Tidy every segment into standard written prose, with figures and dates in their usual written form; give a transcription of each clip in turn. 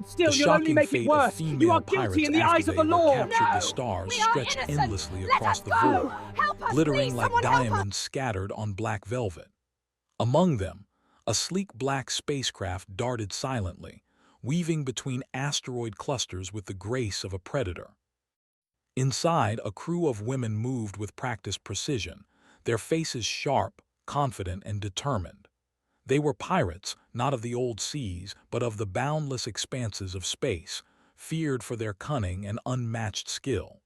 Hold still, The you'll only shocking make it fate of worse. You female are guilty pirates in the after eyes of they the were law. captured the No! stars We are stretched innocent! endlessly Let across us the go! void, Help us, glittering please! like Someone help us! diamonds scattered on black velvet. Among them, a sleek black spacecraft darted silently, weaving between asteroid clusters with the grace of a predator. Inside, a crew of women moved with practiced precision, their faces sharp, confident, and determined. They were pirates, not of the old seas, but of the boundless expanses of space, feared for their cunning and unmatched skill.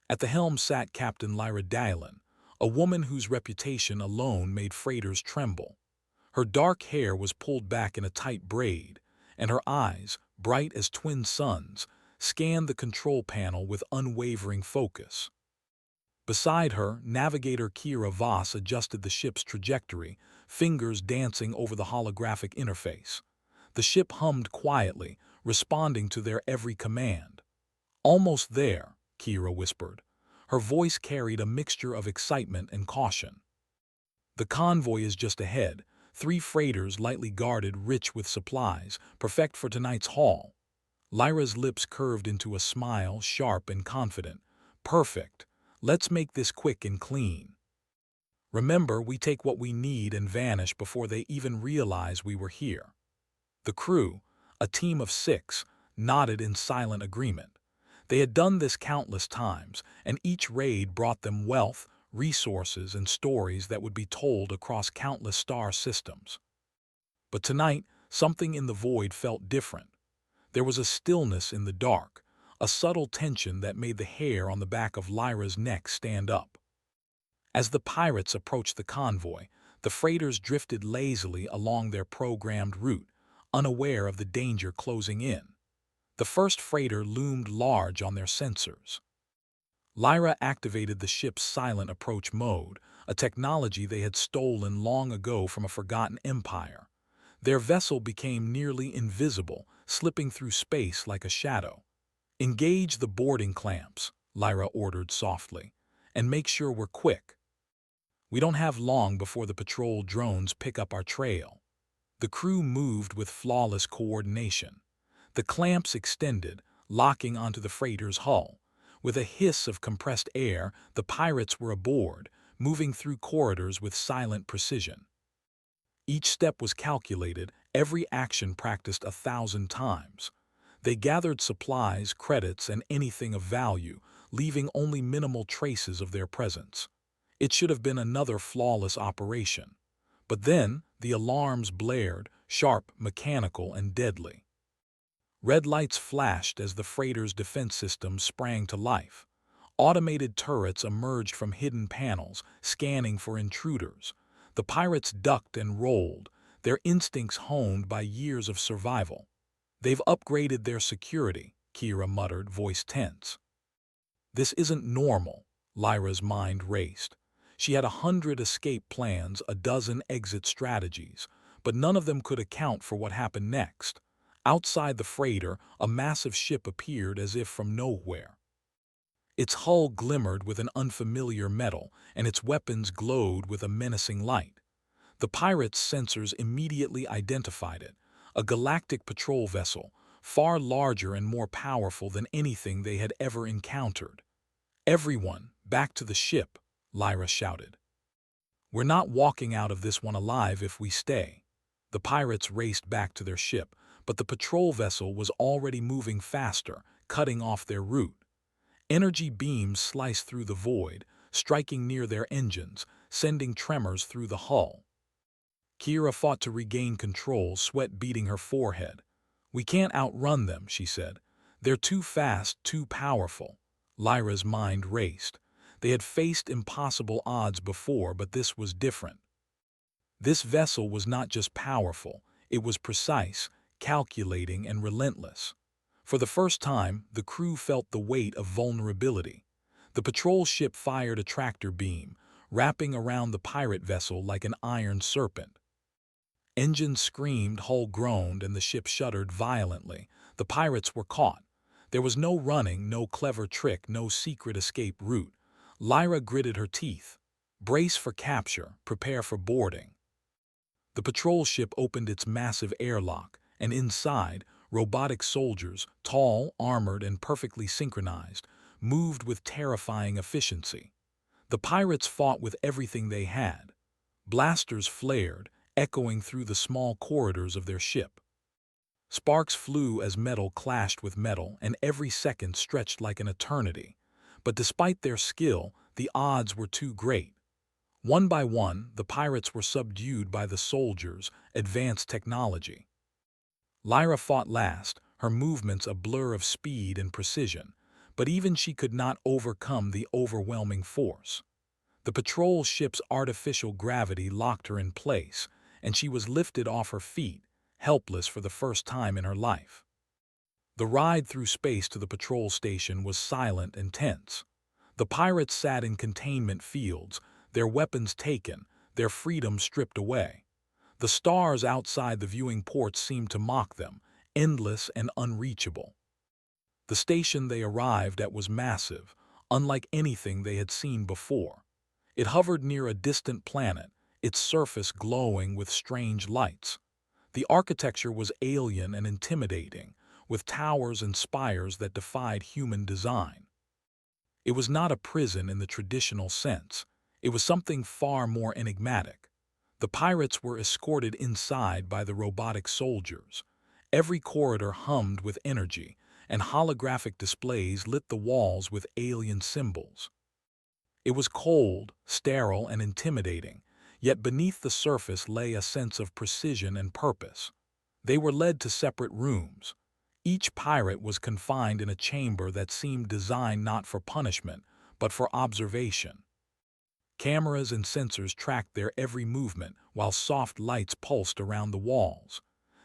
At the helm sat Captain Lyra Dallin, a woman whose reputation alone made freighters tremble. Her dark hair was pulled back in a tight braid, and her eyes, bright as twin suns, scanned the control panel with unwavering focus. Beside her, navigator Kira Voss adjusted the ship's trajectory, fingers dancing over the holographic interface. The ship hummed quietly, responding to their every command. "Almost there," Kira whispered. Her voice carried a mixture of excitement and caution. "The convoy is just ahead, 3 freighters lightly guarded, rich with supplies, perfect for tonight's haul." Lyra's lips curved into a smile, sharp and confident. "Perfect. Let's make this quick and clean. Remember, we take what we need and vanish before they even realize we were here." The crew, a team of 6, nodded in silent agreement. They had done this countless times, and each raid brought them wealth, resources, and stories that would be told across countless star systems. But tonight, something in the void felt different. There was a stillness in the dark, a subtle tension that made the hair on the back of Lyra's neck stand up. As the pirates approached the convoy, the freighters drifted lazily along their programmed route, unaware of the danger closing in. The first freighter loomed large on their sensors. Lyra activated the ship's silent approach mode, a technology they had stolen long ago from a forgotten empire. Their vessel became nearly invisible, slipping through space like a shadow. "Engage the boarding clamps," Lyra ordered softly, "and make sure we're quick. We don't have long before the patrol drones pick up our trail." The crew moved with flawless coordination. The clamps extended, locking onto the freighter's hull. With a hiss of compressed air, the pirates were aboard, moving through corridors with silent precision. Each step was calculated, every action practiced 1,000 times. They gathered supplies, credits, and anything of value, leaving only minimal traces of their presence. It should have been another flawless operation. But then, the alarms blared, sharp, mechanical, and deadly. Red lights flashed as the freighter's defense system sprang to life. Automated turrets emerged from hidden panels, scanning for intruders. The pirates ducked and rolled, their instincts honed by years of survival. "They've upgraded their security," Kira muttered, voice tense. "This isn't normal," Lyra's mind raced. She had 100 escape plans, a dozen exit strategies, but none of them could account for what happened next. Outside the freighter, a massive ship appeared as if from nowhere. Its hull glimmered with an unfamiliar metal, and its weapons glowed with a menacing light. The pirates' sensors immediately identified it, a galactic patrol vessel, far larger and more powerful than anything they had ever encountered. "Everyone, back to the ship," Lyra shouted. "We're not walking out of this one alive if we stay." The pirates raced back to their ship, but the patrol vessel was already moving faster, cutting off their route. Energy beams sliced through the void, striking near their engines, sending tremors through the hull. Kira fought to regain control, sweat beading her forehead. "We can't outrun them," she said. "They're too fast, too powerful." Lyra's mind raced. They had faced impossible odds before, but this was different. This vessel was not just powerful, it was precise, calculating, and relentless. For the first time, the crew felt the weight of vulnerability. The patrol ship fired a tractor beam, wrapping around the pirate vessel like an iron serpent. Engines screamed, hull groaned, and the ship shuddered violently. The pirates were caught. There was no running, no clever trick, no secret escape route. Lyra gritted her teeth. "Brace for capture, prepare for boarding." The patrol ship opened its massive airlock, and inside, robotic soldiers, tall, armored, and perfectly synchronized, moved with terrifying efficiency. The pirates fought with everything they had. Blasters flared, echoing through the small corridors of their ship. Sparks flew as metal clashed with metal, and every second stretched like an eternity. But despite their skill, the odds were too great. One by one, the pirates were subdued by the soldiers' advanced technology. Lyra fought last, her movements a blur of speed and precision, but even she could not overcome the overwhelming force. The patrol ship's artificial gravity locked her in place, and she was lifted off her feet, helpless for the first time in her life. The ride through space to the patrol station was silent and tense. The pirates sat in containment fields, their weapons taken, their freedom stripped away. The stars outside the viewing ports seemed to mock them, endless and unreachable. The station they arrived at was massive, unlike anything they had seen before. It hovered near a distant planet, its surface glowing with strange lights. The architecture was alien and intimidating, with towers and spires that defied human design. It was not a prison in the traditional sense. It was something far more enigmatic. The pirates were escorted inside by the robotic soldiers. Every corridor hummed with energy, and holographic displays lit the walls with alien symbols. It was cold, sterile, and intimidating, yet beneath the surface lay a sense of precision and purpose. They were led to separate rooms. Each pirate was confined in a chamber that seemed designed not for punishment, but for observation. Cameras and sensors tracked their every movement while soft lights pulsed around the walls.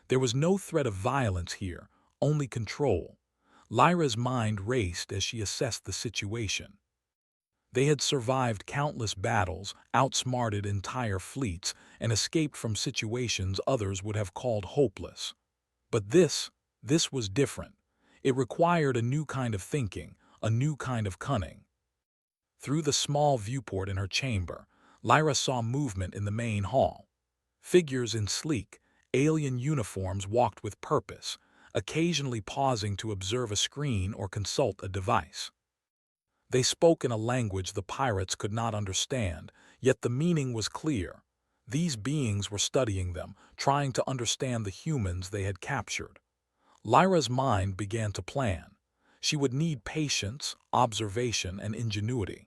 There was no threat of violence here, only control. Lyra's mind raced as she assessed the situation. They had survived countless battles, outsmarted entire fleets, and escaped from situations others would have called hopeless. But this was different. It required a new kind of thinking, a new kind of cunning. Through the small viewport in her chamber, Lyra saw movement in the main hall. Figures in sleek, alien uniforms walked with purpose, occasionally pausing to observe a screen or consult a device. They spoke in a language the pirates could not understand, yet the meaning was clear. These beings were studying them, trying to understand the humans they had captured. Lyra's mind began to plan. She would need patience, observation, and ingenuity.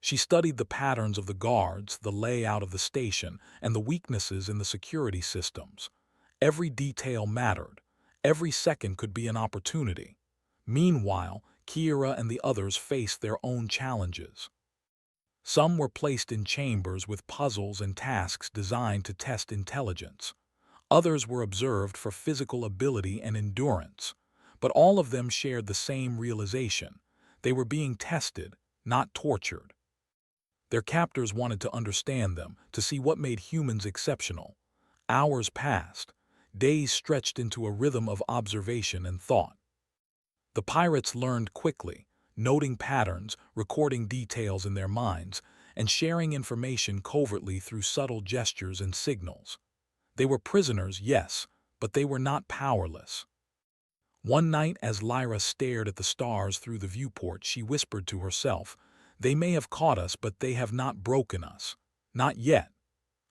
She studied the patterns of the guards, the layout of the station, and the weaknesses in the security systems. Every detail mattered. Every second could be an opportunity. Meanwhile, Kira and the others faced their own challenges. Some were placed in chambers with puzzles and tasks designed to test intelligence. Others were observed for physical ability and endurance. But all of them shared the same realization. They were being tested, not tortured. Their captors wanted to understand them, to see what made humans exceptional. Hours passed. Days stretched into a rhythm of observation and thought. The pirates learned quickly, noting patterns, recording details in their minds, and sharing information covertly through subtle gestures and signals. They were prisoners, yes, but they were not powerless. One night, as Lyra stared at the stars through the viewport, she whispered to herself, "They may have caught us, but they have not broken us. Not yet."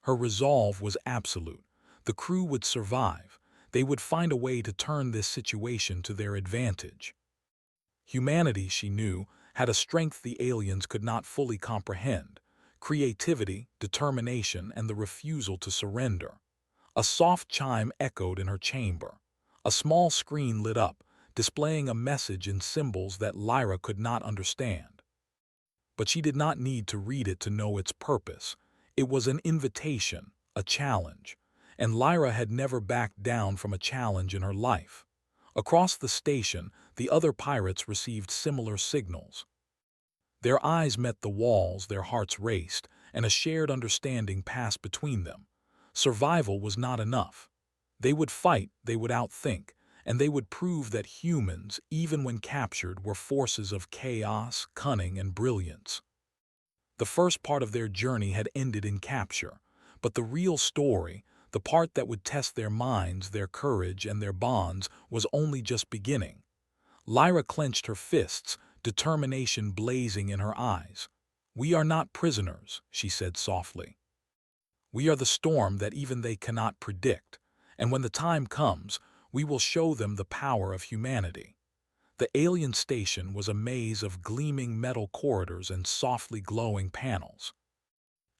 Her resolve was absolute. The crew would survive. They would find a way to turn this situation to their advantage. Humanity, she knew, had a strength the aliens could not fully comprehend: creativity, determination, and the refusal to surrender. A soft chime echoed in her chamber. A small screen lit up, displaying a message in symbols that Lyra could not understand. But she did not need to read it to know its purpose. It was an invitation, a challenge, and Lyra had never backed down from a challenge in her life. Across the station, the other pirates received similar signals. Their eyes met the walls, their hearts raced, and a shared understanding passed between them. Survival was not enough. They would fight, they would outthink, and they would prove that humans, even when captured, were forces of chaos, cunning, and brilliance. The first part of their journey had ended in capture, but the real story, The part that would test their minds, their courage, and their bonds was only just beginning. Lyra clenched her fists, determination blazing in her eyes. "We are not prisoners," she said softly. "We are the storm that even they cannot predict, and when the time comes, we will show them the power of humanity." The alien station was a maze of gleaming metal corridors and softly glowing panels.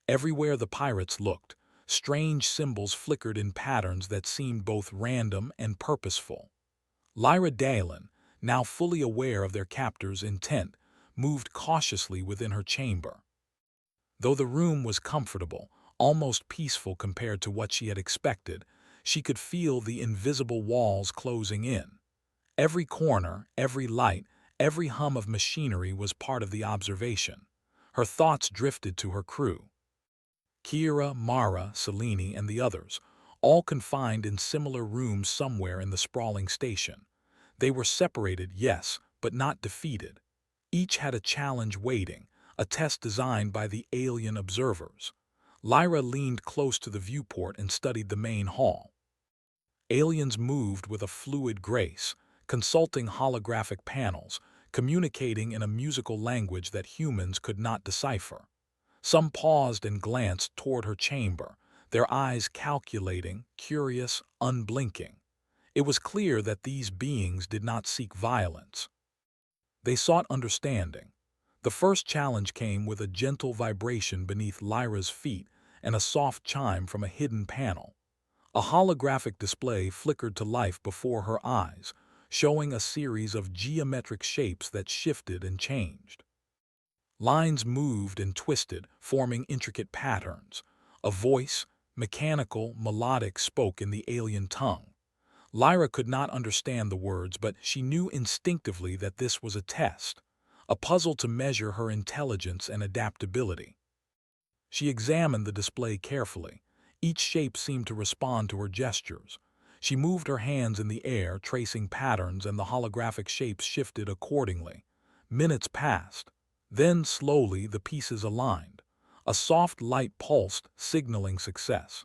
Everywhere the pirates looked, strange symbols flickered in patterns that seemed both random and purposeful. Lyra Dalen, now fully aware of their captor's intent, moved cautiously within her chamber. Though the room was comfortable, almost peaceful compared to what she had expected, she could feel the invisible walls closing in. Every corner, every light, every hum of machinery was part of the observation. Her thoughts drifted to her crew. Kira, Mara, Selene, and the others, all confined in similar rooms somewhere in the sprawling station. They were separated, yes, but not defeated. Each had a challenge waiting, a test designed by the alien observers. Lyra leaned close to the viewport and studied the main hall. Aliens moved with a fluid grace, consulting holographic panels, communicating in a musical language that humans could not decipher. Some paused and glanced toward her chamber, their eyes calculating, curious, unblinking. It was clear that these beings did not seek violence. They sought understanding. The first challenge came with a gentle vibration beneath Lyra's feet and a soft chime from a hidden panel. A holographic display flickered to life before her eyes, showing a series of geometric shapes that shifted and changed. Lines moved and twisted, forming intricate patterns. A voice, mechanical, melodic, spoke in the alien tongue. Lyra could not understand the words, but she knew instinctively that this was a test, a puzzle to measure her intelligence and adaptability. She examined the display carefully. Each shape seemed to respond to her gestures. She moved her hands in the air, tracing patterns, and the holographic shapes shifted accordingly. Minutes passed. Then, slowly, the pieces aligned. A soft light pulsed, signaling success.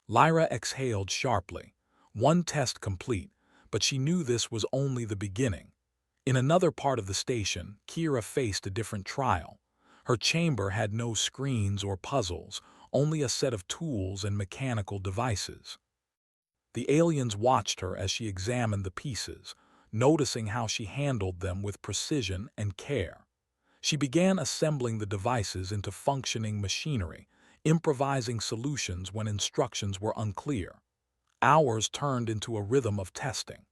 Lyra exhaled sharply. One test complete, but she knew this was only the beginning. In another part of the station, Kira faced a different trial. Her chamber had no screens or puzzles, only a set of tools and mechanical devices. The aliens watched her as she examined the pieces, noticing how she handled them with precision and care. She began assembling the devices into functioning machinery, improvising solutions when instructions were unclear. Hours turned into a rhythm of testing.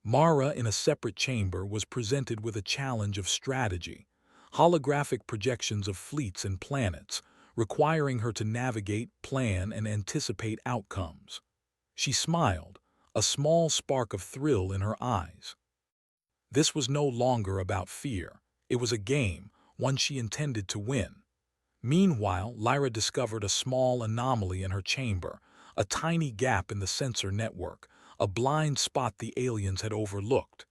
Mara, in a separate chamber, was presented with a challenge of strategy, holographic projections of fleets and planets, requiring her to navigate, plan, and anticipate outcomes. She smiled, a small spark of thrill in her eyes. This was no longer about fear. It was a game, one she intended to win. Meanwhile, Lyra discovered a small anomaly in her chamber, a tiny gap in the sensor network, a blind spot the aliens had overlooked.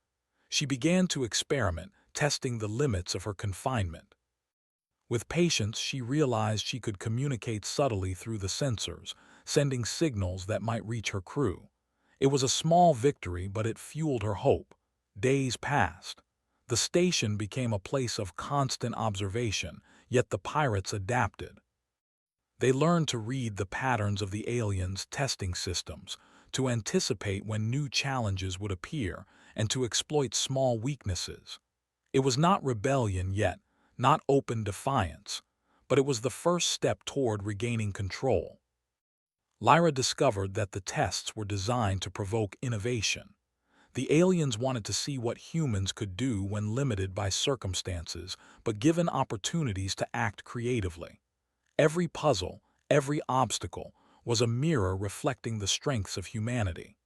She began to experiment, testing the limits of her confinement. With patience, she realized she could communicate subtly through the sensors, sending signals that might reach her crew. It was a small victory, but it fueled her hope. Days passed. The station became a place of constant observation, yet the pirates adapted. They learned to read the patterns of the aliens' testing systems, to anticipate when new challenges would appear, and to exploit small weaknesses. It was not rebellion yet, not open defiance, but it was the first step toward regaining control. Lyra discovered that the tests were designed to provoke innovation. The aliens wanted to see what humans could do when limited by circumstances, but given opportunities to act creatively. Every puzzle, every obstacle, was a mirror reflecting the strengths of humanity.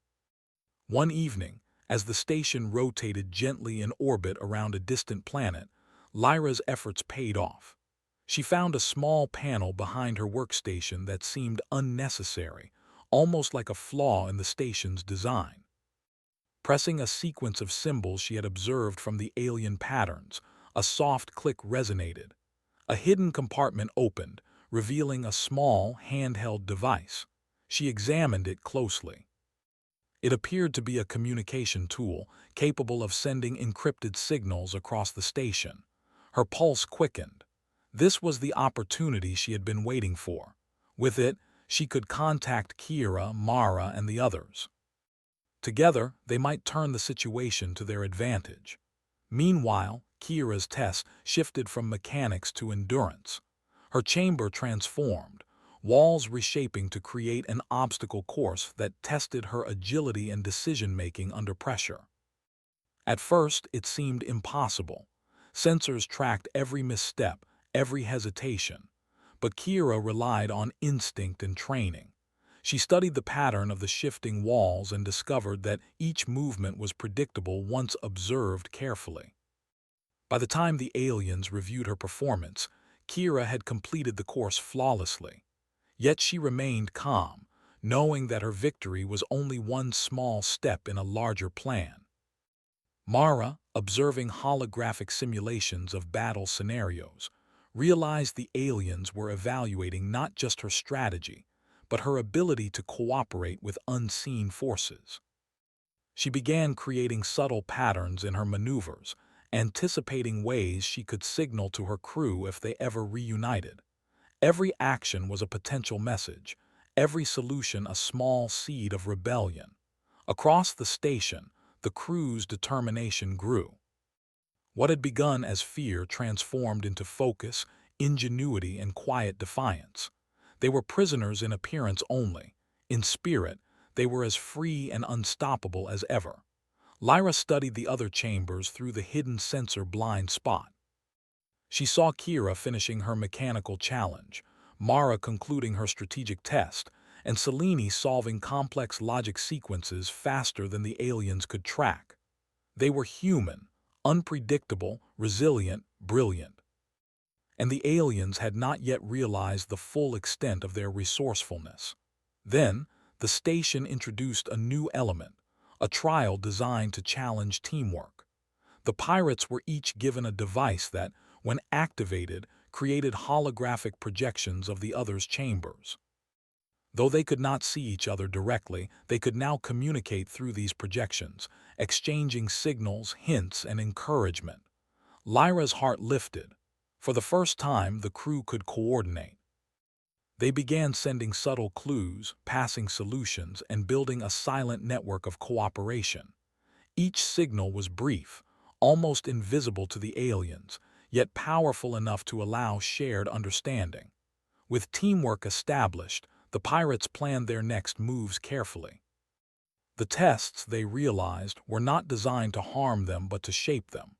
One evening, as the station rotated gently in orbit around a distant planet, Lyra's efforts paid off. She found a small panel behind her workstation that seemed unnecessary, almost like a flaw in the station's design. Pressing a sequence of symbols she had observed from the alien patterns, a soft click resonated. A hidden compartment opened, revealing a small, handheld device. She examined it closely. It appeared to be a communication tool capable of sending encrypted signals across the station. Her pulse quickened. This was the opportunity she had been waiting for. With it, she could contact Kira, Mara, and the others. Together, they might turn the situation to their advantage. Meanwhile, Kira's test shifted from mechanics to endurance. Her chamber transformed, walls reshaping to create an obstacle course that tested her agility and decision-making under pressure. At first, it seemed impossible. Sensors tracked every misstep, every hesitation. But Kira relied on instinct and training. She studied the pattern of the shifting walls and discovered that each movement was predictable once observed carefully. By the time the aliens reviewed her performance, Kira had completed the course flawlessly. Yet she remained calm, knowing that her victory was only one small step in a larger plan. Mara, observing holographic simulations of battle scenarios, realized the aliens were evaluating not just her strategy, but her ability to cooperate with unseen forces. She began creating subtle patterns in her maneuvers, anticipating ways she could signal to her crew if they ever reunited. Every action was a potential message, every solution a small seed of rebellion. Across the station, the crew's determination grew. What had begun as fear transformed into focus, ingenuity, and quiet defiance. They were prisoners in appearance only. In spirit, they were as free and unstoppable as ever. Lyra studied the other chambers through the hidden sensor blind spot. She saw Kira finishing her mechanical challenge, Mara concluding her strategic test, and Selene solving complex logic sequences faster than the aliens could track. They were human, unpredictable, resilient, brilliant. And the aliens had not yet realized the full extent of their resourcefulness. Then, the station introduced a new element, a trial designed to challenge teamwork. The pirates were each given a device that, when activated, created holographic projections of the other's chambers. Though they could not see each other directly, they could now communicate through these projections, exchanging signals, hints, and encouragement. Lyra's heart lifted. For the first time, the crew could coordinate. They began sending subtle clues, passing solutions, and building a silent network of cooperation. Each signal was brief, almost invisible to the aliens, yet powerful enough to allow shared understanding. With teamwork established, the pirates planned their next moves carefully. The tests, they realized, were not designed to harm them but to shape them.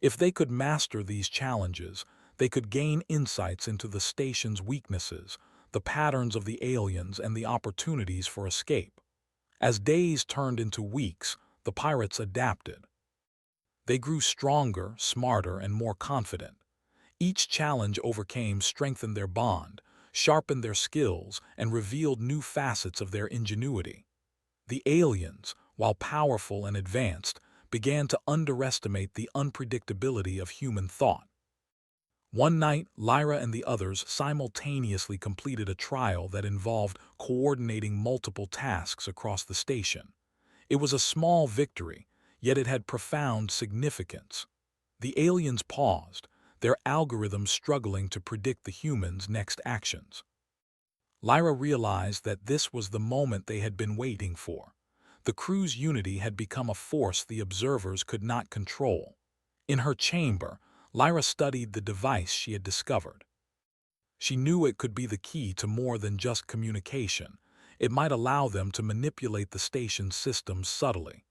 If they could master these challenges, they could gain insights into the station's weaknesses, the patterns of the aliens, and the opportunities for escape. As days turned into weeks, the pirates adapted. They grew stronger, smarter, and more confident. Each challenge overcame strengthened their bond, sharpened their skills, and revealed new facets of their ingenuity. The aliens, while powerful and advanced, began to underestimate the unpredictability of human thought. One night, Lyra and the others simultaneously completed a trial that involved coordinating multiple tasks across the station. It was a small victory, yet it had profound significance. The aliens paused, their algorithms struggling to predict the humans' next actions. Lyra realized that this was the moment they had been waiting for. The crew's unity had become a force the observers could not control. In her chamber, Lyra studied the device she had discovered. She knew it could be the key to more than just communication. It might allow them to manipulate the station's systems subtly.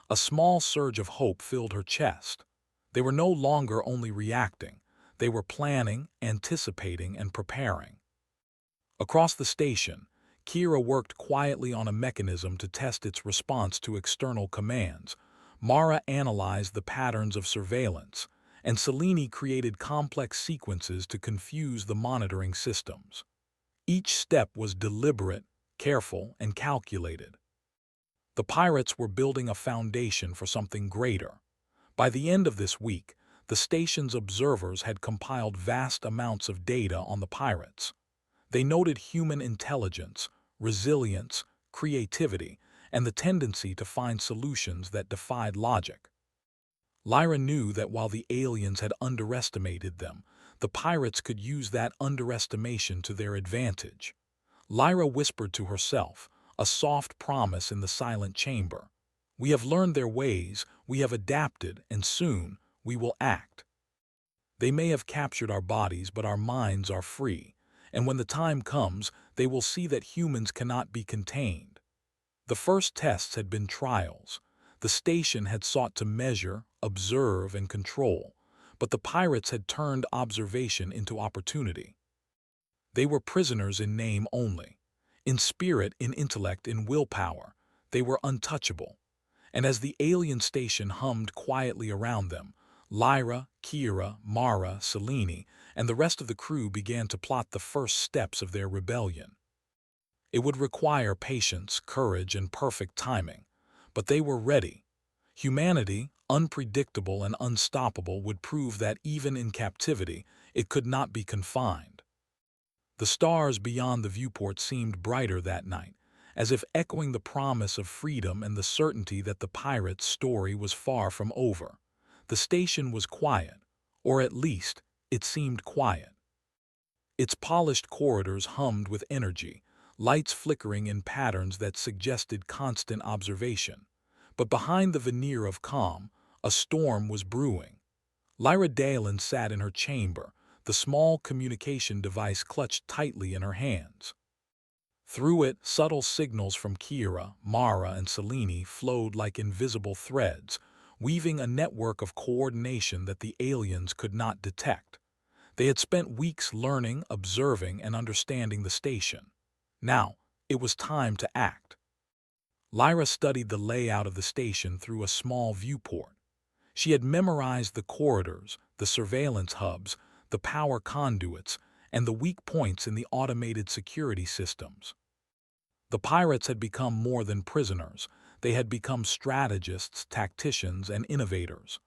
A small surge of hope filled her chest. They were no longer only reacting. They were planning, anticipating, and preparing. Across the station, Kira worked quietly on a mechanism to test its response to external commands. Mara analyzed the patterns of surveillance, and Selene created complex sequences to confuse the monitoring systems. Each step was deliberate, careful, and calculated. The pirates were building a foundation for something greater. By the end of this week, the station's observers had compiled vast amounts of data on the pirates. They noted human intelligence, resilience, creativity, and the tendency to find solutions that defied logic. Lyra knew that while the aliens had underestimated them, the pirates could use that underestimation to their advantage. Lyra whispered to herself, a soft promise in the silent chamber. We have learned their ways, we have adapted, and soon we will act. They may have captured our bodies, but our minds are free, and when the time comes, they will see that humans cannot be contained. The first tests had been trials. The station had sought to measure, observe, and control, but the pirates had turned observation into opportunity. They were prisoners in name only. In spirit, in intellect, in willpower, they were untouchable. And as the alien station hummed quietly around them, Lyra, Kira, Mara, Selene, and the rest of the crew began to plot the first steps of their rebellion. It would require patience, courage, and perfect timing, but they were ready. Humanity, unpredictable and unstoppable, would prove that even in captivity, it could not be confined. The stars beyond the viewport seemed brighter that night, as if echoing the promise of freedom and the certainty that the pirate's story was far from over. The station was quiet, or at least, it seemed quiet. Its polished corridors hummed with energy, lights flickering in patterns that suggested constant observation. But behind the veneer of calm, a storm was brewing. Lyra Dalen sat in her chamber, the small communication device clutched tightly in her hands. Through it, subtle signals from Kira, Mara, and Selene flowed like invisible threads, weaving a network of coordination that the aliens could not detect. They had spent weeks learning, observing, and understanding the station. Now, it was time to act. Lyra studied the layout of the station through a small viewport. She had memorized the corridors, the surveillance hubs, the power conduits, and the weak points in the automated security systems. The pirates had become more than prisoners. They had become strategists, tacticians, and innovators.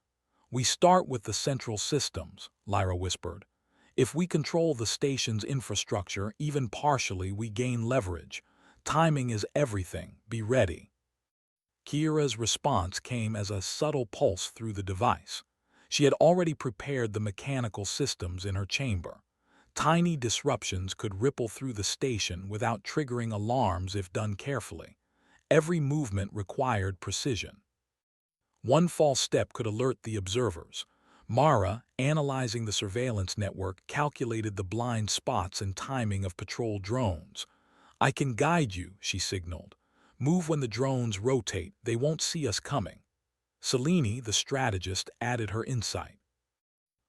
"We start with the central systems," Lyra whispered. "If we control the station's infrastructure, even partially, we gain leverage. Timing is everything. Be ready." Kira's response came as a subtle pulse through the device. She had already prepared the mechanical systems in her chamber. Tiny disruptions could ripple through the station without triggering alarms if done carefully. Every movement required precision. One false step could alert the observers. Mara, analyzing the surveillance network, calculated the blind spots and timing of patrol drones. "I can guide you," she signaled. "Move when the drones rotate, they won't see us coming." Selene, the strategist, added her insight.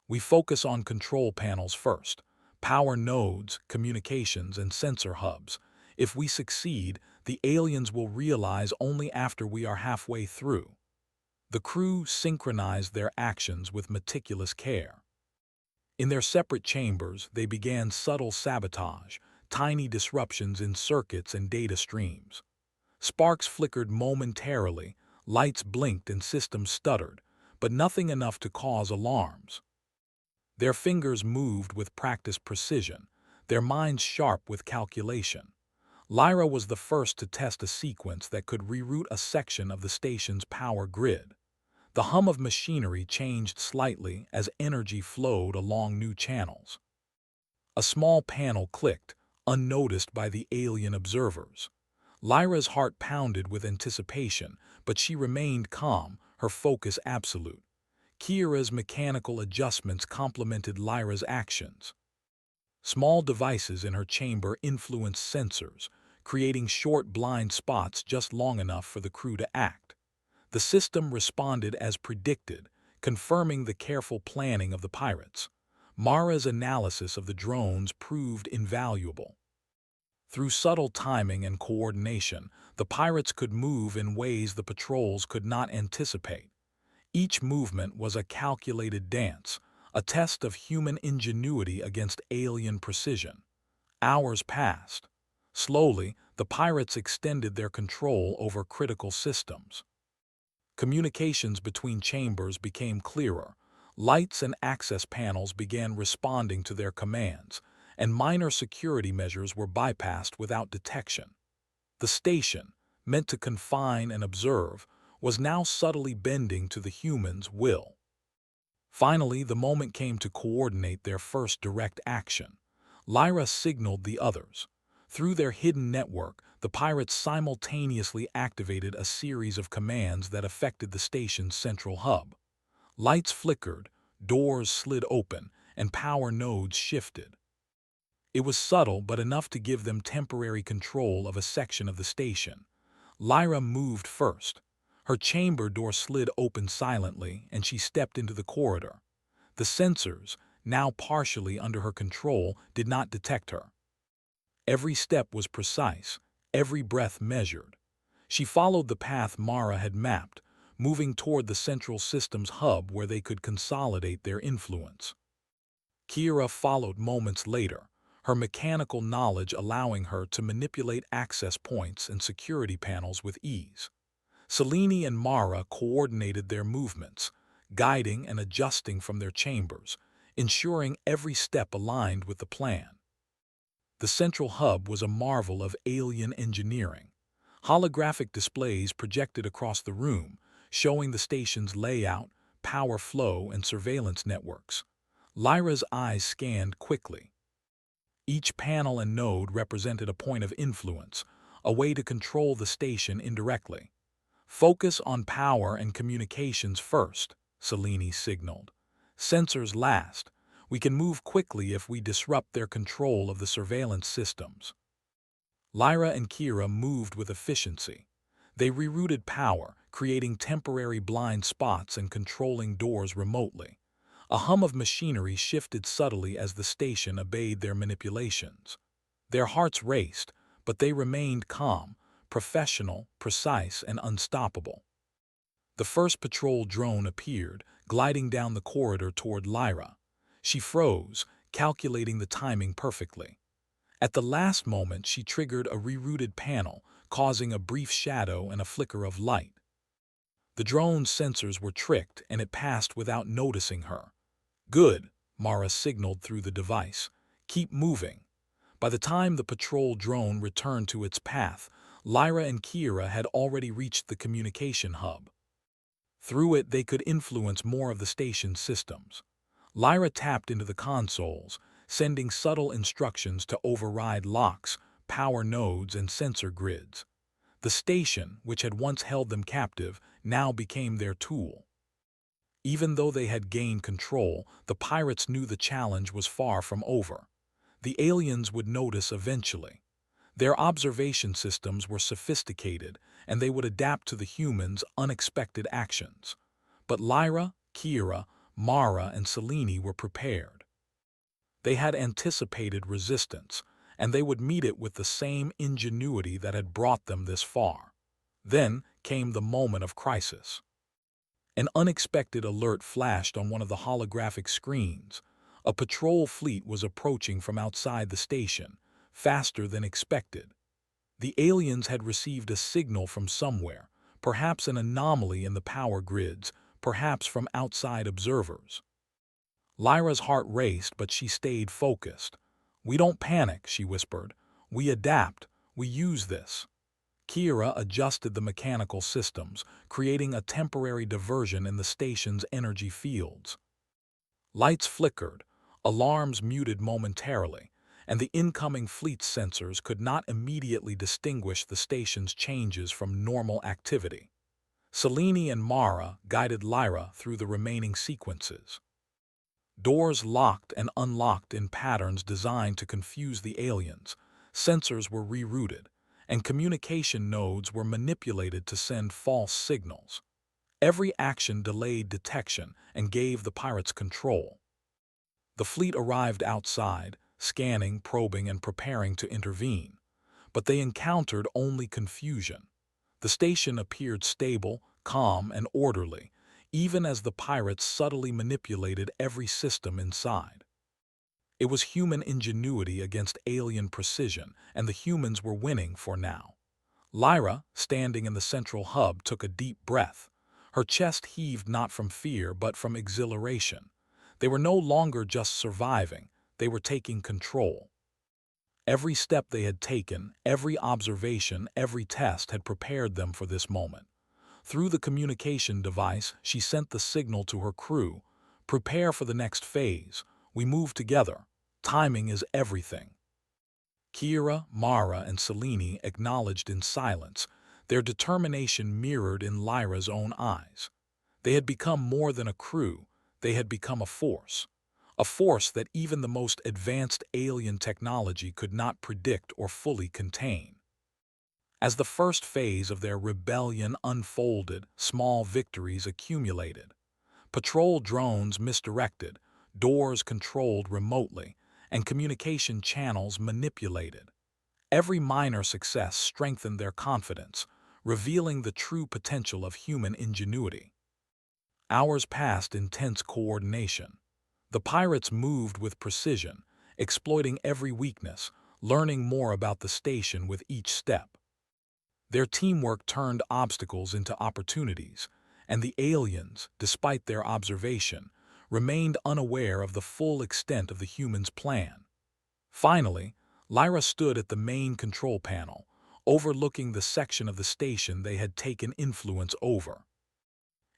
"We focus on control panels first. Power nodes, communications, and sensor hubs. If we succeed, the aliens will realize only after we are halfway through." The crew synchronized their actions with meticulous care. In their separate chambers, they began subtle sabotage, tiny disruptions in circuits and data streams. Sparks flickered momentarily, lights blinked and systems stuttered, but nothing enough to cause alarms. Their fingers moved with practiced precision, their minds sharp with calculation. Lyra was the first to test a sequence that could reroute a section of the station's power grid. The hum of machinery changed slightly as energy flowed along new channels. A small panel clicked, unnoticed by the alien observers. Lyra's heart pounded with anticipation, but she remained calm, her focus absolute. Kira's mechanical adjustments complemented Lyra's actions. Small devices in her chamber influenced sensors, creating short blind spots just long enough for the crew to act. The system responded as predicted, confirming the careful planning of the pirates. Mara's analysis of the drones proved invaluable. Through subtle timing and coordination, the pirates could move in ways the patrols could not anticipate. Each movement was a calculated dance, a test of human ingenuity against alien precision. Hours passed. Slowly, the pirates extended their control over critical systems. Communications between chambers became clearer. Lights and access panels began responding to their commands, and minor security measures were bypassed without detection. The station, meant to confine and observe, was now subtly bending to the humans' will. Finally, the moment came to coordinate their first direct action. Lyra signaled the others. Through their hidden network, the pirates simultaneously activated a series of commands that affected the station's central hub. Lights flickered, doors slid open, and power nodes shifted. It was subtle but enough to give them temporary control of a section of the station. Lyra moved first. Her chamber door slid open silently, and she stepped into the corridor. The sensors, now partially under her control, did not detect her. Every step was precise, every breath measured. She followed the path Mara had mapped, moving toward the central system's hub where they could consolidate their influence. Kira followed moments later, her mechanical knowledge allowing her to manipulate access points and security panels with ease. Selene and Mara coordinated their movements, guiding and adjusting from their chambers, ensuring every step aligned with the plan. The central hub was a marvel of alien engineering. Holographic displays projected across the room, showing the station's layout, power flow, and surveillance networks. Lyra's eyes scanned quickly. Each panel and node represented a point of influence, a way to control the station indirectly. "Focus on power and communications first," Selene signaled. "Sensors last. We can move quickly if we disrupt their control of the surveillance systems." Lyra and Kira moved with efficiency. They rerouted power, creating temporary blind spots and controlling doors remotely. A hum of machinery shifted subtly as the station obeyed their manipulations. Their hearts raced, but they remained calm, professional, precise, and unstoppable. The first patrol drone appeared, gliding down the corridor toward Lyra. She froze, calculating the timing perfectly. At the last moment, she triggered a rerouted panel, causing a brief shadow and a flicker of light. The drone's sensors were tricked, and it passed without noticing her. "Good," Mara signaled through the device. "Keep moving." By the time the patrol drone returned to its path, Lyra and Kira had already reached the communication hub. Through it, they could influence more of the station's systems. Lyra tapped into the consoles, sending subtle instructions to override locks, power nodes, and sensor grids. The station, which had once held them captive, now became their tool. Even though they had gained control, the pirates knew the challenge was far from over. The aliens would notice eventually. Their observation systems were sophisticated, and they would adapt to the humans' unexpected actions. But Lyra, Kira, Mara, and Selene were prepared. They had anticipated resistance, and they would meet it with the same ingenuity that had brought them this far. Then came the moment of crisis. An unexpected alert flashed on one of the holographic screens. A patrol fleet was approaching from outside the station, faster than expected. The aliens had received a signal from somewhere, perhaps an anomaly in the power grids, perhaps from outside observers. Lyra's heart raced, but she stayed focused. "We don't panic," she whispered. "We adapt. We use this." Kira adjusted the mechanical systems, creating a temporary diversion in the station's energy fields. Lights flickered, alarms muted momentarily, and the incoming fleet's sensors could not immediately distinguish the station's changes from normal activity. Selene and Mara guided Lyra through the remaining sequences. Doors locked and unlocked in patterns designed to confuse the aliens, sensors were rerouted, and communication nodes were manipulated to send false signals. Every action delayed detection and gave the pirates control. The fleet arrived outside, scanning, probing, and preparing to intervene. But they encountered only confusion. The station appeared stable, calm, and orderly, even as the pirates subtly manipulated every system inside. It was human ingenuity against alien precision, and the humans were winning for now. Lyra, standing in the central hub, took a deep breath. Her chest heaved not from fear but from exhilaration. They were no longer just surviving, they were taking control. Every step they had taken, every observation, every test had prepared them for this moment. Through the communication device, she sent the signal to her crew: prepare for the next phase. We move together. Timing is everything. Kira, Mara, and Selene acknowledged in silence, their determination mirrored in Lyra's own eyes. They had become more than a crew, they had become a force. A force that even the most advanced alien technology could not predict or fully contain. As the first phase of their rebellion unfolded, small victories accumulated. Patrol drones misdirected, doors controlled remotely, and communication channels manipulated. Every minor success strengthened their confidence, revealing the true potential of human ingenuity. Hours passed in tense coordination. The pirates moved with precision, exploiting every weakness, learning more about the station with each step. Their teamwork turned obstacles into opportunities, and the aliens, despite their observation, remained unaware of the full extent of the humans' plan. Finally, Lyra stood at the main control panel, overlooking the section of the station they had taken influence over.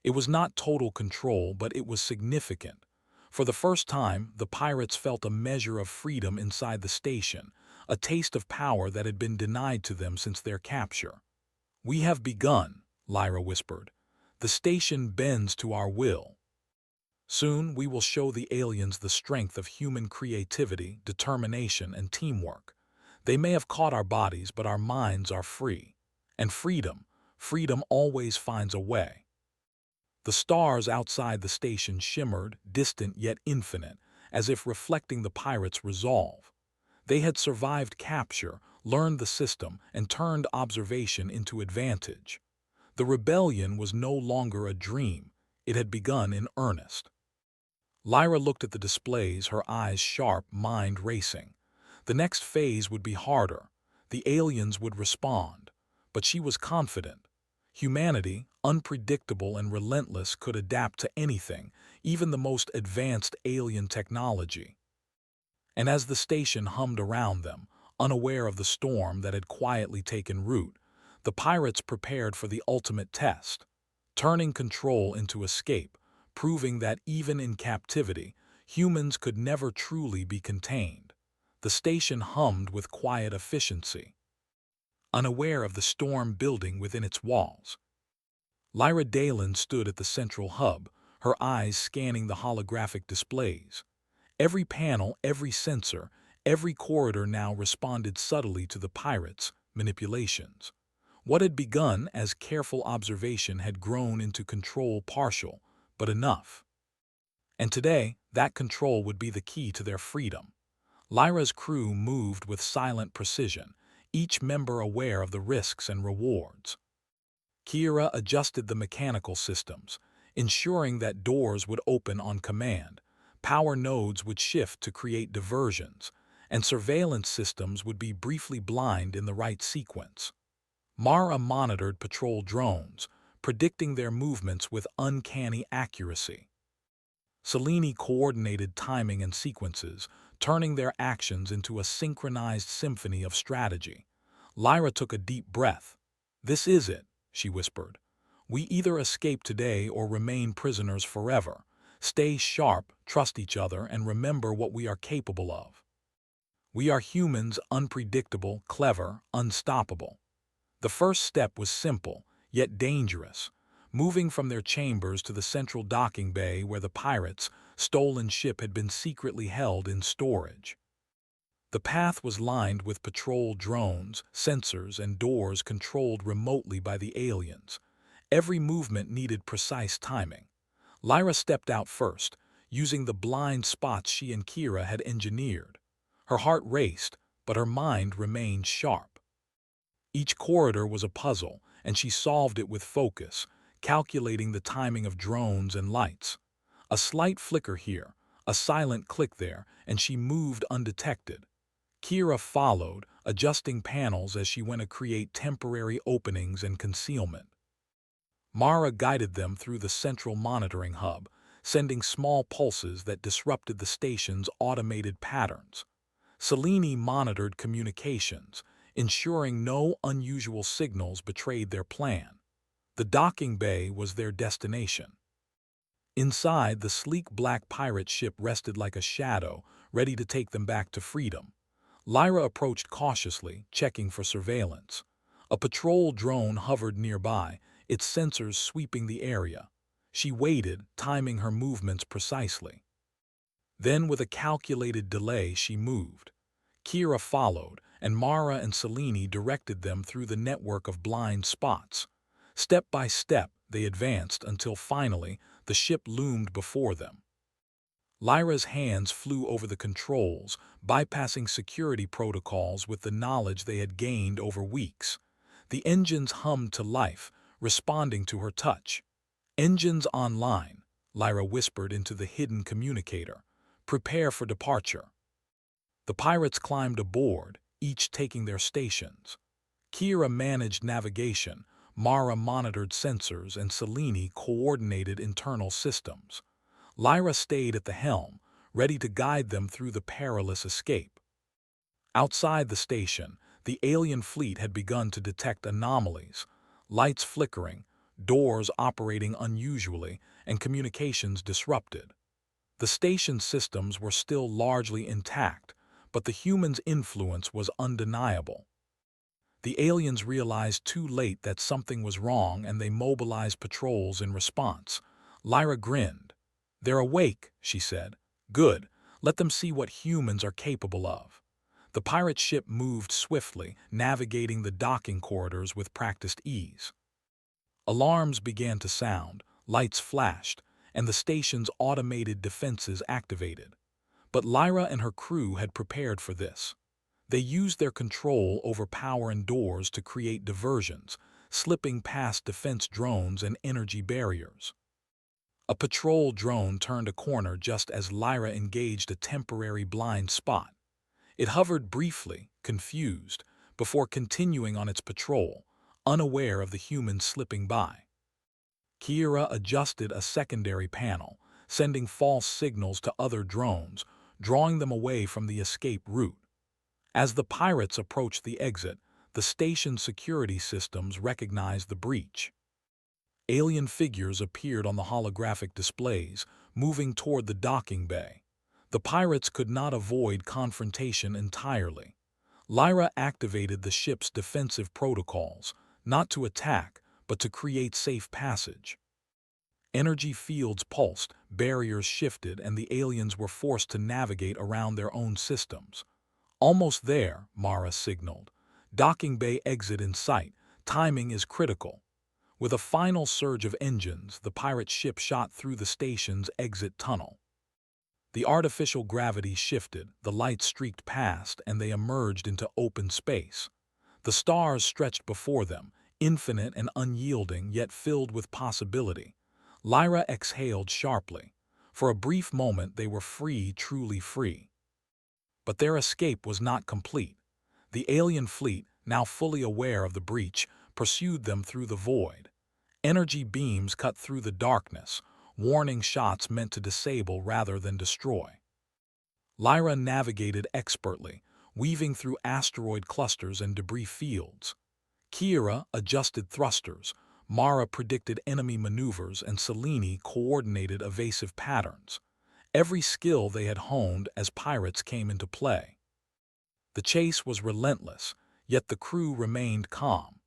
It was not total control, but it was significant. For the first time, the pirates felt a measure of freedom inside the station, a taste of power that had been denied to them since their capture. "We have begun," Lyra whispered. "The station bends to our will. Soon we will show the aliens the strength of human creativity, determination, and teamwork. They may have caught our bodies, but our minds are free. And freedom always finds a way." The stars outside the station shimmered, distant yet infinite, as if reflecting the pirates' resolve. They had survived capture, learned the system, and turned observation into advantage. The rebellion was no longer a dream, it had begun in earnest. Lyra looked at the displays, her eyes sharp, mind racing. The next phase would be harder. The aliens would respond. But she was confident. Humanity, unpredictable and relentless, could adapt to anything, even the most advanced alien technology. And as the station hummed around them, unaware of the storm that had quietly taken root, the pirates prepared for the ultimate test, turning control into escape, proving that even in captivity, humans could never truly be contained. The station hummed with quiet efficiency, unaware of the storm building within its walls. Lyra Dalen stood at the central hub, her eyes scanning the holographic displays. Every panel, every sensor, every corridor now responded subtly to the pirates' manipulations. What had begun as careful observation had grown into control, partial, but enough. And today, that control would be the key to their freedom. Lyra's crew moved with silent precision, each member aware of the risks and rewards. Kira adjusted the mechanical systems, ensuring that doors would open on command, power nodes would shift to create diversions, and surveillance systems would be briefly blind in the right sequence. Mara monitored patrol drones, predicting their movements with uncanny accuracy. Selene coordinated timing and sequences, turning their actions into a synchronized symphony of strategy. Lyra took a deep breath. "This is it," she whispered. "We either escape today or remain prisoners forever. Stay sharp, trust each other, and remember what we are capable of. We are humans, unpredictable, clever, unstoppable." The first step was simple, yet dangerous, moving from their chambers to the central docking bay where the pirates' stolen ship had been secretly held in storage. The path was lined with patrol drones, sensors, and doors controlled remotely by the aliens. Every movement needed precise timing. Lyra stepped out first, using the blind spots she and Kira had engineered. Her heart raced, but her mind remained sharp. Each corridor was a puzzle, and she solved it with focus, calculating the timing of drones and lights. A slight flicker here, a silent click there, and she moved undetected. Kira followed, adjusting panels as she went to create temporary openings and concealment. Mara guided them through the central monitoring hub, sending small pulses that disrupted the station's automated patterns. Selene monitored communications, ensuring no unusual signals betrayed their plan. The docking bay was their destination. Inside, the sleek black pirate ship rested like a shadow, ready to take them back to freedom. Lyra approached cautiously, checking for surveillance. A patrol drone hovered nearby, its sensors sweeping the area. She waited, timing her movements precisely. Then, with a calculated delay, she moved. Kira followed, and Mara and Selene directed them through the network of blind spots. Step by step, they advanced until finally the ship loomed before them. Lyra's hands flew over the controls, bypassing security protocols with the knowledge they had gained over weeks. The engines hummed to life, responding to her touch. "Engines online," Lyra whispered into the hidden communicator. "Prepare for departure." The pirates climbed aboard, each taking their stations. Kira managed navigation, Mara monitored sensors, and Selene coordinated internal systems. Lyra stayed at the helm, ready to guide them through the perilous escape. Outside the station, the alien fleet had begun to detect anomalies, lights flickering, doors operating unusually, and communications disrupted. The station's systems were still largely intact, but the humans' influence was undeniable. The aliens realized too late that something was wrong, and they mobilized patrols in response. Lyra grinned. "They're awake," she said. "Good. Let them see what humans are capable of." The pirate ship moved swiftly, navigating the docking corridors with practiced ease. Alarms began to sound, lights flashed, and the station's automated defenses activated. But Lyra and her crew had prepared for this. They used their control over power and doors to create diversions, slipping past defense drones and energy barriers. A patrol drone turned a corner just as Lyra engaged a temporary blind spot. It hovered briefly, confused, before continuing on its patrol, unaware of the humans slipping by. Kira adjusted a secondary panel, sending false signals to other drones, drawing them away from the escape route. As the pirates approached the exit, the station's security systems recognized the breach. Alien figures appeared on the holographic displays, moving toward the docking bay. The pirates could not avoid confrontation entirely. Lyra activated the ship's defensive protocols, not to attack, but to create safe passage. Energy fields pulsed, barriers shifted, and the aliens were forced to navigate around their own systems. "Almost there," Mara signaled. "Docking bay exit in sight. Timing is critical." With a final surge of engines, the pirate ship shot through the station's exit tunnel. The artificial gravity shifted, the lights streaked past, and they emerged into open space. The stars stretched before them, infinite and unyielding, yet filled with possibility. Lyra exhaled sharply. For a brief moment they were free, truly free. But their escape was not complete. The alien fleet, now fully aware of the breach, pursued them through the void. Energy beams cut through the darkness, warning shots meant to disable rather than destroy. Lyra navigated expertly, weaving through asteroid clusters and debris fields. Kira adjusted thrusters, Mara predicted enemy maneuvers, and Selene coordinated evasive patterns. Every skill they had honed as pirates came into play. The chase was relentless, yet the crew remained calm.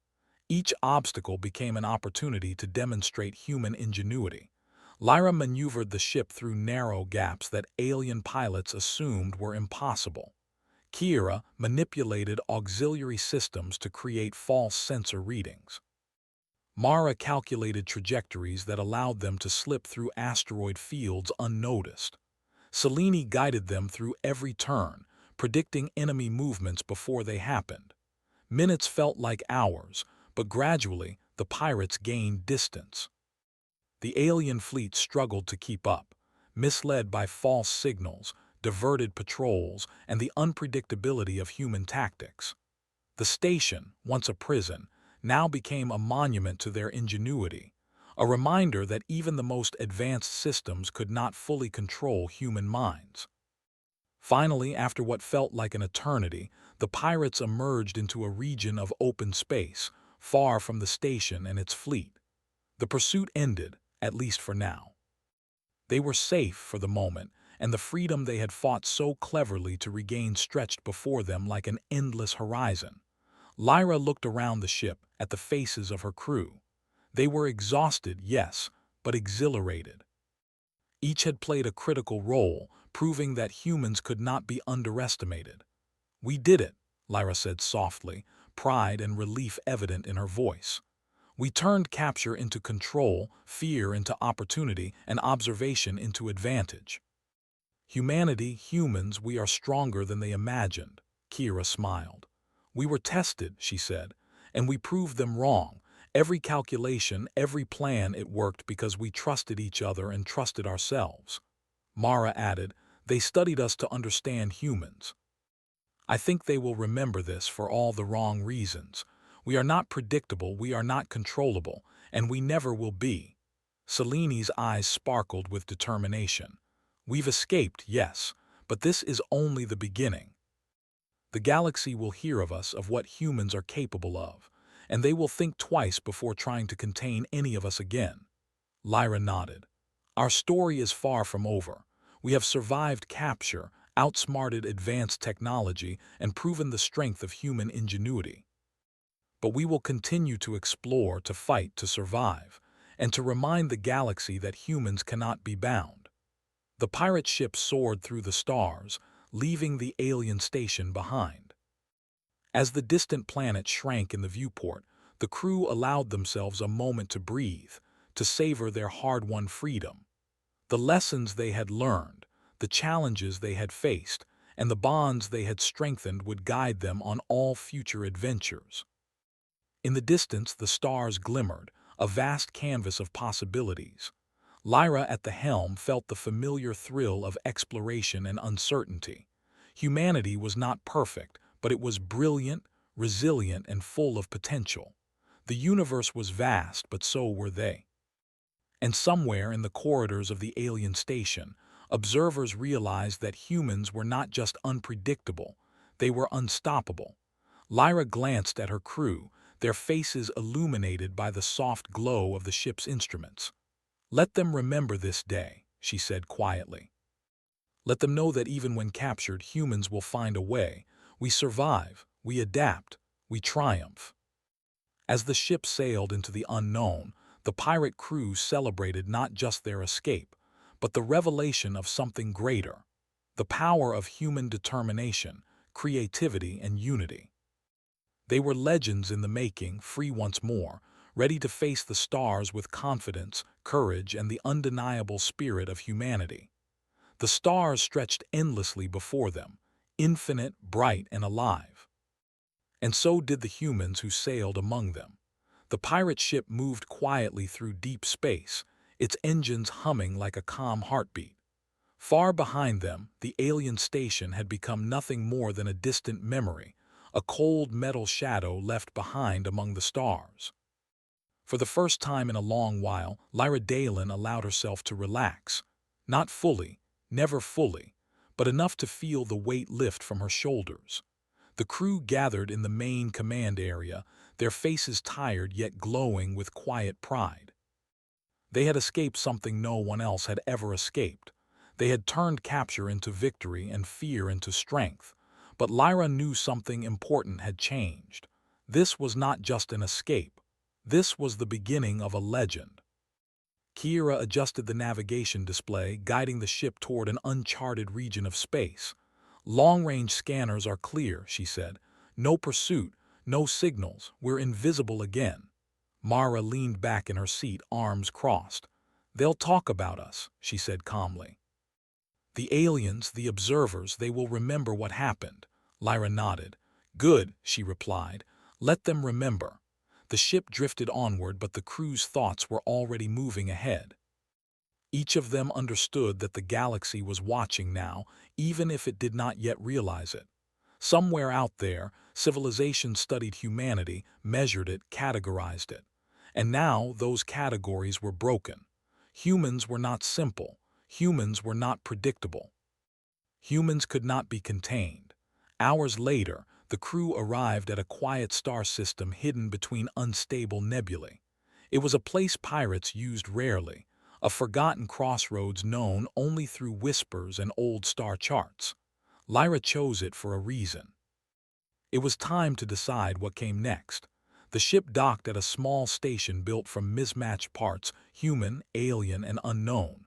Each obstacle became an opportunity to demonstrate human ingenuity. Lyra maneuvered the ship through narrow gaps that alien pilots assumed were impossible. Kira manipulated auxiliary systems to create false sensor readings. Mara calculated trajectories that allowed them to slip through asteroid fields unnoticed. Selene guided them through every turn, predicting enemy movements before they happened. Minutes felt like hours, but gradually the pirates gained distance. The alien fleet struggled to keep up, misled by false signals, diverted patrols, and the unpredictability of human tactics. The station, once a prison, now became a monument to their ingenuity, a reminder that even the most advanced systems could not fully control human minds. Finally, after what felt like an eternity, the pirates emerged into a region of open space, far from the station and its fleet. The pursuit ended, at least for now. They were safe for the moment, and the freedom they had fought so cleverly to regain stretched before them like an endless horizon. Lyra looked around the ship, at the faces of her crew. They were exhausted, yes, but exhilarated. Each had played a critical role, proving that humans could not be underestimated. "We did it," Lyra said softly, pride and relief evident in her voice. "We turned capture into control, fear into opportunity, and observation into advantage. Humanity, humans, we are stronger than they imagined." Kira smiled. "We were tested," she said, "and we proved them wrong. Every calculation, every plan, it worked because we trusted each other and trusted ourselves." Mara added, "They studied us to understand humans. I think they will remember this for all the wrong reasons. We are not predictable, we are not controllable, and we never will be." Seleni's eyes sparkled with determination. "We've escaped, yes, but this is only the beginning. The galaxy will hear of us, of what humans are capable of, and they will think twice before trying to contain any of us again." Lyra nodded. "Our story is far from over. We have survived capture, outsmarted advanced technology, and proven the strength of human ingenuity. But we will continue to explore, to fight, to survive, and to remind the galaxy that humans cannot be bound." The pirate ship soared through the stars, leaving the alien station behind. As the distant planet shrank in the viewport, the crew allowed themselves a moment to breathe, to savor their hard-won freedom. The lessons they had learned, the challenges they had faced, and the bonds they had strengthened would guide them on all future adventures. In the distance, the stars glimmered, a vast canvas of possibilities. Lyra at the helm felt the familiar thrill of exploration and uncertainty. Humanity was not perfect, but it was brilliant, resilient, and full of potential. The universe was vast, but so were they. And somewhere in the corridors of the alien station, observers realized that humans were not just unpredictable, they were unstoppable. Lyra glanced at her crew, their faces illuminated by the soft glow of the ship's instruments. "Let them remember this day," she said quietly. "Let them know that even when captured, humans will find a way. We survive, we adapt, we triumph." As the ship sailed into the unknown, the pirate crew celebrated not just their escape, but the revelation of something greater: the power of human determination, creativity, and unity. They were legends in the making, free once more, ready to face the stars with confidence, courage, and the undeniable spirit of humanity. The stars stretched endlessly before them, infinite, bright, and alive. And so did the humans who sailed among them. The pirate ship moved quietly through deep space, its engines humming like a calm heartbeat. Far behind them, the alien station had become nothing more than a distant memory, a cold metal shadow left behind among the stars. For the first time in a long while, Lyra Dalen allowed herself to relax. Not fully, never fully, but enough to feel the weight lift from her shoulders. The crew gathered in the main command area, their faces tired yet glowing with quiet pride. They had escaped something no one else had ever escaped. They had turned capture into victory and fear into strength. But Lyra knew something important had changed. This was not just an escape. This was the beginning of a legend. Kira adjusted the navigation display, guiding the ship toward an uncharted region of space. "Long-range scanners are clear," she said. "No pursuit, no signals, we're invisible again." Mara leaned back in her seat, arms crossed. "They'll talk about us," she said calmly. "The aliens, the observers, they will remember what happened." Lyra nodded. "Good," she replied. "Let them remember." The ship drifted onward, but the crew's thoughts were already moving ahead. Each of them understood that the galaxy was watching now, even if it did not yet realize it. Somewhere out there, civilization studied humanity, measured it, categorized it. And now those categories were broken. Humans were not simple. Humans were not predictable. Humans could not be contained. Hours later, the crew arrived at a quiet star system hidden between unstable nebulae. It was a place pirates used rarely, a forgotten crossroads known only through whispers and old star charts. Lyra chose it for a reason. It was time to decide what came next. The ship docked at a small station built from mismatched parts, human, alien, and unknown.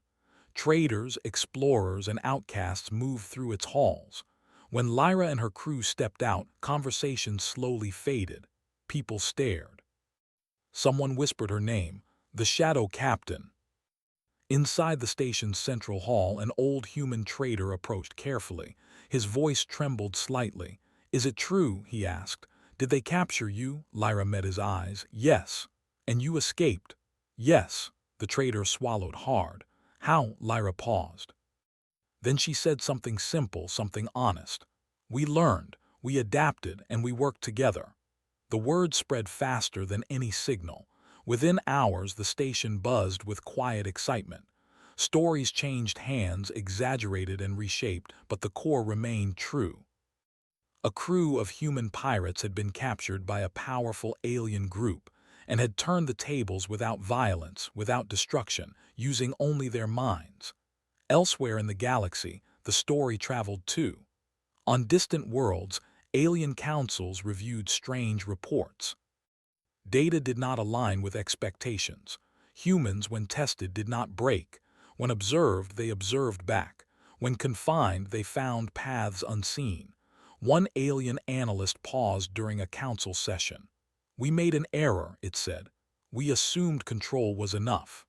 Traders, explorers, and outcasts moved through its halls. When Lyra and her crew stepped out, conversation slowly faded. People stared. Someone whispered her name, the Shadow Captain. Inside the station's central hall, an old human trader approached carefully. His voice trembled slightly. "Is it true?" he asked. "Did they capture you?" Lyra met his eyes. "Yes." "And you escaped?" "Yes." The trader swallowed hard. "How?" Lyra paused. Then she said something simple, something honest. "We learned, we adapted, and we worked together." The word spread faster than any signal. Within hours, the station buzzed with quiet excitement. Stories changed hands, exaggerated and reshaped, but the core remained true. A crew of human pirates had been captured by a powerful alien group and had turned the tables without violence, without destruction, using only their minds. Elsewhere in the galaxy, the story traveled too. On distant worlds, alien councils reviewed strange reports. Data did not align with expectations. Humans, when tested, did not break. When observed, they observed back. When confined, they found paths unseen. One alien analyst paused during a council session. "We made an error," it said. "We assumed control was enough."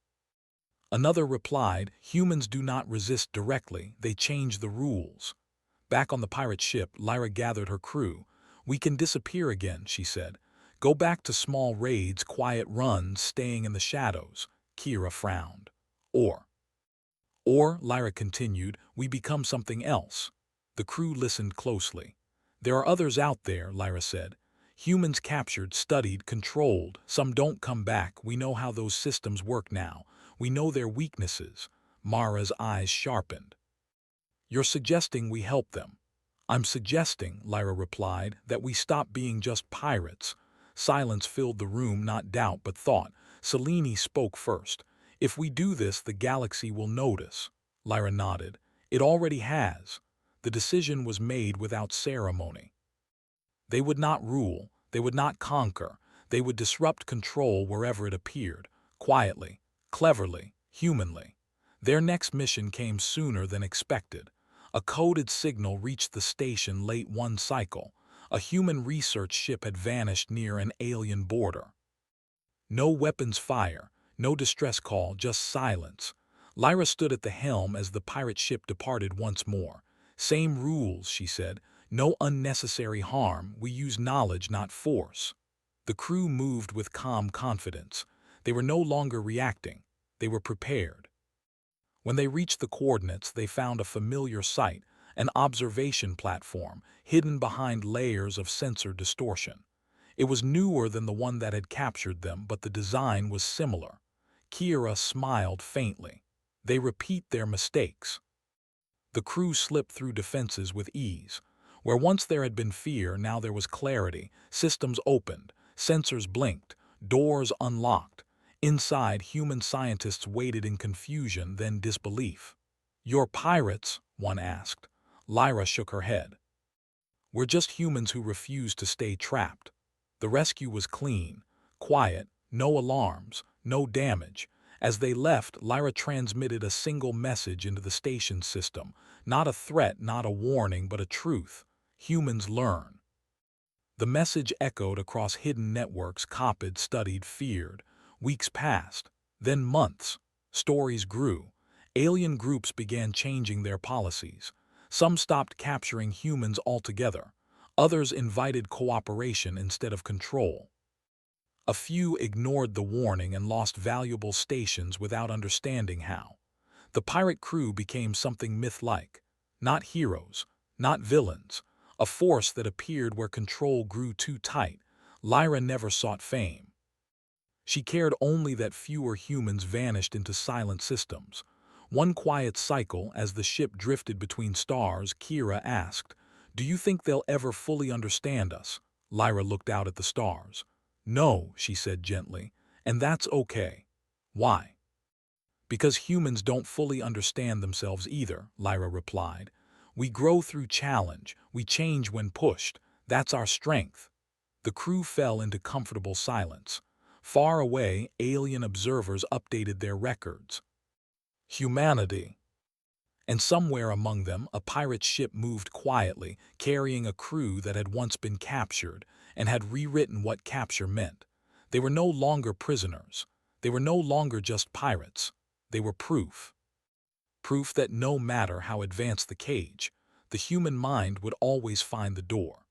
Another replied, "Humans do not resist directly, they change the rules." Back on the pirate ship, Lyra gathered her crew. "We can disappear again," she said. "Go back to small raids, quiet runs, staying in the shadows." Kira frowned. Or, Lyra continued, "we become something else." The crew listened closely. "There are others out there," Lyra said. "Humans captured, studied, controlled. Some don't come back. We know how those systems work now. We know their weaknesses." Mara's eyes sharpened. "You're suggesting we help them?" "I'm suggesting," Lyra replied, "that we stop being just pirates." Silence filled the room, not doubt but thought. Selene spoke first. "If we do this, the galaxy will notice." Lyra nodded. "It already has." The decision was made without ceremony. They would not rule, they would not conquer, they would disrupt control wherever it appeared, quietly, cleverly, humanly. Their next mission came sooner than expected. A coded signal reached the station late one cycle. A human research ship had vanished near an alien border. No weapons fire, no distress call, just silence. Lyra stood at the helm as the pirate ship departed once more. "Same rules," she said. "No unnecessary harm. We use knowledge, not force." The crew moved with calm confidence. They were no longer reacting. They were prepared. When they reached the coordinates, they found a familiar sight, an observation platform, hidden behind layers of sensor distortion. It was newer than the one that had captured them, but the design was similar. Kira smiled faintly. "They repeat their mistakes." The crew slipped through defenses with ease. Where once there had been fear, now there was clarity. Systems opened, sensors blinked, doors unlocked. Inside, human scientists waited in confusion, then disbelief. "You're pirates?" one asked. Lyra shook her head. "We're just humans who refuse to stay trapped." The rescue was clean, quiet, no alarms, no damage. As they left, Lyra transmitted a single message into the station system. Not a threat, not a warning, but a truth. Humans learn. The message echoed across hidden networks, copied, studied, feared. Weeks passed, then months. Stories grew. Alien groups began changing their policies. Some stopped capturing humans altogether. Others invited cooperation instead of control. A few ignored the warning and lost valuable stations without understanding how. The pirate crew became something myth-like. Not heroes, not villains. A force that appeared where control grew too tight. Lyra never sought fame. She cared only that fewer humans vanished into silent systems. One quiet cycle as the ship drifted between stars, Kira asked, "Do you think they'll ever fully understand us?" Lyra looked out at the stars. "No," she said gently, "and that's okay." "Why?" "Because humans don't fully understand themselves either," Lyra replied. "We grow through challenge, we change when pushed. That's our strength." The crew fell into comfortable silence. Far away, alien observers updated their records. Humanity. And somewhere among them, a pirate ship moved quietly, carrying a crew that had once been captured and had rewritten what capture meant. They were no longer prisoners. They were no longer just pirates. They were proof. Proof that no matter how advanced the cage, the human mind would always find the door.